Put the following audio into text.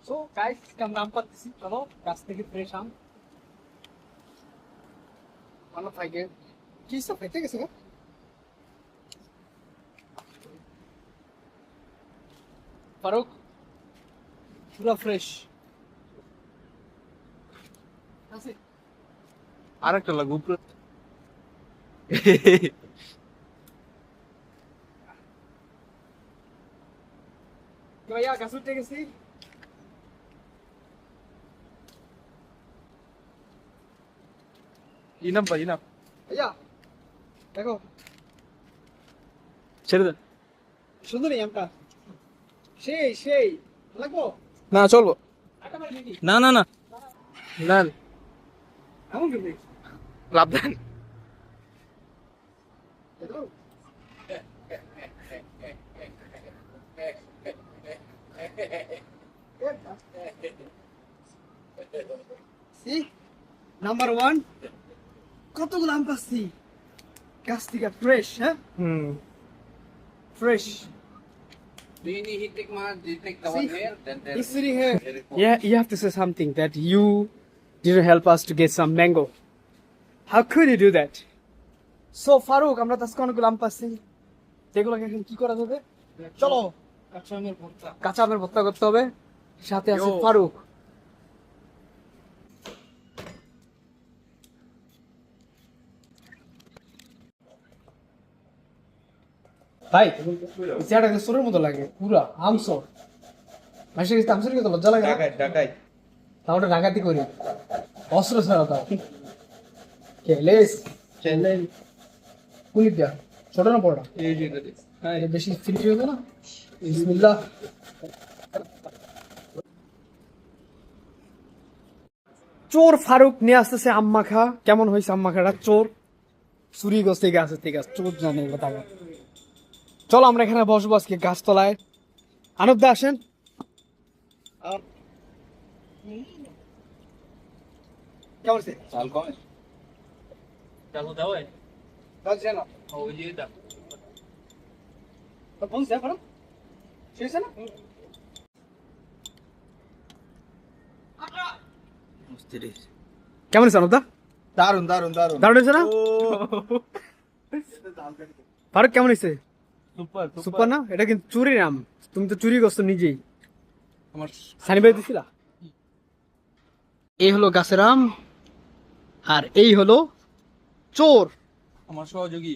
So guys আমরা আম পাচ্ছি, চলো গাছ থেকে ফ্রেশ আম। ভালো থাকে কি সব ফেটে গেছে গো? ফারুক পুরো ফ্রেশ আছে। আরেকটা লাগবে উপরে। ভাইয়া গাছ উঠে গেছি। ইনাম ভাই ইনাম। ভাইয়া দেখো ছেড়ে দেন। সুন্দরী আমটা, সেই সেই লাগবো। না চলবো। আটা মারি নাকি? না না না না এমন কি লাভ দেন। দেখো See? নাম্বার 1 কতগুলো আম পাচ্ছি গাছ থেকে ফ্রেশ। হ্যাঁ fresh. Do you need to take one? Do you take the one here? Then It's sitting here. Yeah, you have to say something that you didn't help us to get some mango. How could you do that? So Farooq আমরা তো আজকে অনেকগুলো আম পাচ্ছি, এগুলোকে এখন কি করা যাবে? চলো কাঁচা আমের ভর্তা করতে হবে। সাথে আছে Yo. ফারুক। ভাই চেহারা কিন্তু সোরের মতো লাগে, পুরা আমসর। মাসের কাছে আমসর কিন্তু লজ্জা লাগে না? ঢাকায় তাহলে ডাকাতি করি অস্ত্র ছাড়া তাও লেস চেন্নাই কুলিপ দেয়া ছোট না বড়টা? এই যে এটা বেশি ফিল্টি হবে না। বিসমিল্লাহ। চোর ফারুক নিয়ে আসতেছে আম মাখা। কেমন হয়েছে আম মাখাটা? চোর চুরি গছ থেকে আছে, ঠিক আছে, চোর জানে এগুলো টাকা। চলো আমরা এখানে বসবো আজকে গাছতলায়। আনব দা আসেন। কেমন হয়েছে? Sal ko. চালু দাও। গাছ জানো ওই যে দাও। তো বলছে ফারুক শেষ না? কেমন হয়েছে আনব দা? দারুন দারুন দারুন। দারুণ হয়েছে না? ফারুক কেমন হয়েছে? সুপার সুপার না? এটা কিন্তু চুরির আম, তুমি তো চুরি করছো নিজেই। আমার সানি ভাই দিছিলা? এই হলো গাছের আম আর এই হলো চোর। আমার সহযোগী।